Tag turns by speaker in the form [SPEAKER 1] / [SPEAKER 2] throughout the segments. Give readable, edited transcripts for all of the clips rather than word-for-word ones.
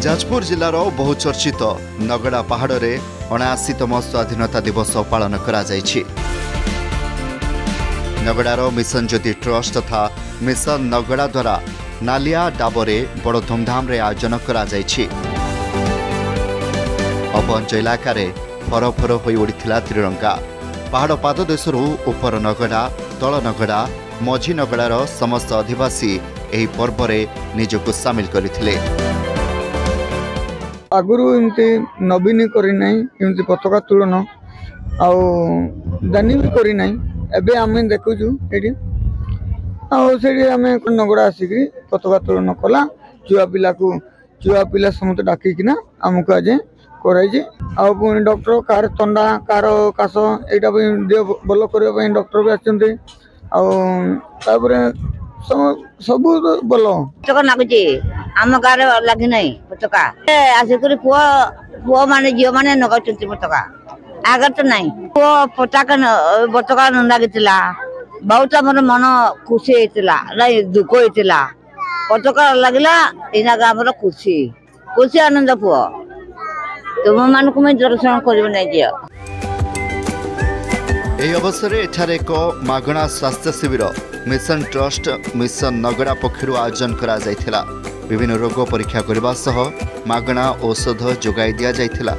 [SPEAKER 1] जाजपुर जिलार बहुचर्चित नगड़ा पहाड़ में 79तम स्वाधीनता दिवस पालन करा जायछि। नगड़ार मिशन ज्योति ट्रस्ट तथा मिशन नगड़ा द्वारा नालिया डाबरे बड़ धूमधाम रे आयोजन करा जायछि। अपंच इलाकार फरफर हो उड़ीथिला त्रिरंगा। पहाड़ पाददेशरू उपर नगड़ा तल नगड़ा मझी नगड़ार समस्त अधिवासी एही पर्व रे निजको सामिल करथिले।
[SPEAKER 2] आगुरु एमती नवीन करी नाही एमती पताका तुलन आउ दानी भी करी नाही। एबे आमे देखुछु एडी आउ सेडी आमे नगड़ा आसिकरी पताका तुलन कला। चुआ पिला समस्त डाकी किना हमको आज कराई जे आउ पुणी डॉक्टर कार तंडा कार कास एटा भी देह भल करबा पई डॉक्टर भी आछन्ते आउ तापरे सबु भल
[SPEAKER 3] पताका नागुची आम गारे लगी नहीं पताका आसिकरी पुआ माने झियो माने नगाउछन्ती पताका आगर तो नहीं पुआ पताका नागितिला बहुत मोर मन खुशी होइतिला नहीं दुख होइतिला पताका लगला इना गामर खुशी आनंद पुआ तुम मान को मैं दर्शन कर नहीं।
[SPEAKER 1] एही अवसर में एठारे एक मागणा स्वास्थ्य शिविर मिशन ट्रस्ट मिशन नगड़ा पक्षरु आयोजन करा जायथिला। विभिन्न रोग परीक्षा करबा सह मागणा औषध जोगाई दिया जायथिला।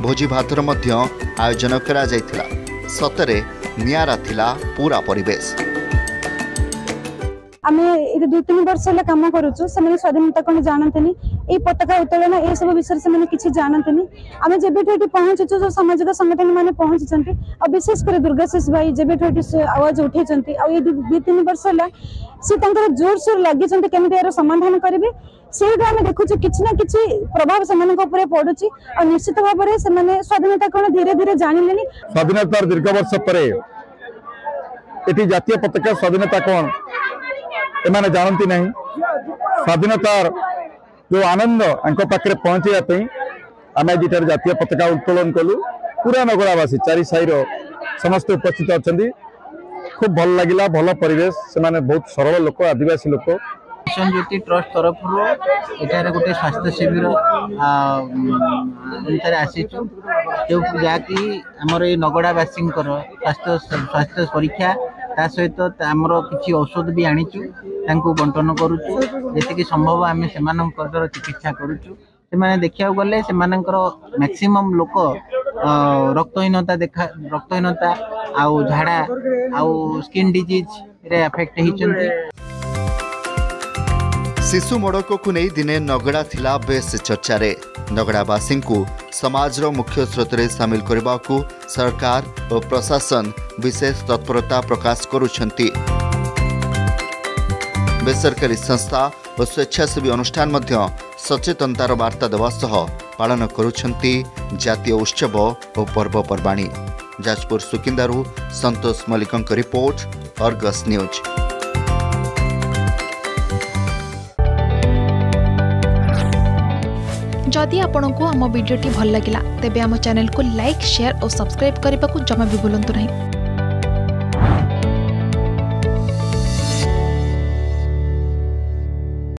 [SPEAKER 1] भोजी भातर मध्य आयोजन करा जायथिला। सतरे नियारा थिला पूरा परिवेश।
[SPEAKER 4] आमे 2-3 वर्ष होला काम करूछु। से स्वाधीनता कोन जानतनी ए पताका उत्तोलन ए सब विषय से किछि जानतनी। आमे जेबेठो पहुंचछु जो सामाजिक संगठन माने पहुंचछन्ती आ विशेष कर दुर्गाशीष भाई जेबेठो आवाज उठेछन्ती आ 2-3 वर्ष होला से तांकर जोर सोर लागि छन्ती केमिति एरो समाधान करबे सेटा आमे देखुछु किछि ना किछि प्रभाव समान को ऊपर पडुछि आ निश्चित भाव रे से स्वाधीनता कोन धीरे धीरे जानिलेनी।
[SPEAKER 5] स्वाधीनता दीर्घ वर्ष परे एटी जातीय पताका स्वाधीनता कोन एमाने जानती नहीं। स्वाधीनतार जो आनंद अंक पाखे पहुंचे आम जिठार जातीय पताका उत्तोलन कलु। पूरा नगरावासी चारि साइर समस्त उपस्थित अच्छा खूब भल लगिला। भल परिवेश से बहुत सरल लोक आदिवासी लोक।
[SPEAKER 6] मिशन ज्योति ट्रस्ट तरफ एठार गोटे स्वास्थ्य शिविर आसीचु जो जहाँकि आमर ये नगड़ावासी स्वास्थ्य परीक्षा ता सहित आमर किसी औषध भी आनीचु बंटन करुचु जी संभव आम से चिकित्सा करुचु। से देखा गले से मैक्सिमम लोक रक्तहीनता आउ झाड़ा आउ स्किन डिजीज रे अफेक्ट होइचंती।
[SPEAKER 1] शिशु मड़क को नहीं दिने नगड़ा थिला बेस चर्चारे। नगड़ावासी को समाजर मुख्य स्रोत में सामिल करने को सरकार और प्रशासन विशेष तत्परता प्रकाश करुछंती। बेसरकारी संस्था और स्वेच्छासेवी अनुष्ठान मध्य सचेतनतार वार्ता देवा सह पालन करुछंती जातीय उत्सव और पर्वपर्वाणी। जाजपुर सुकिंदारू संतोष मल्लिकଙ୍କ रिपोर्ट, अर्गस न्यूज।
[SPEAKER 7] जदि आपंक आम भिडी भल लगा तेब आम चैनल को लाइक शेयर और सब्सक्राइब करने को जमा भी भूलु नहीं।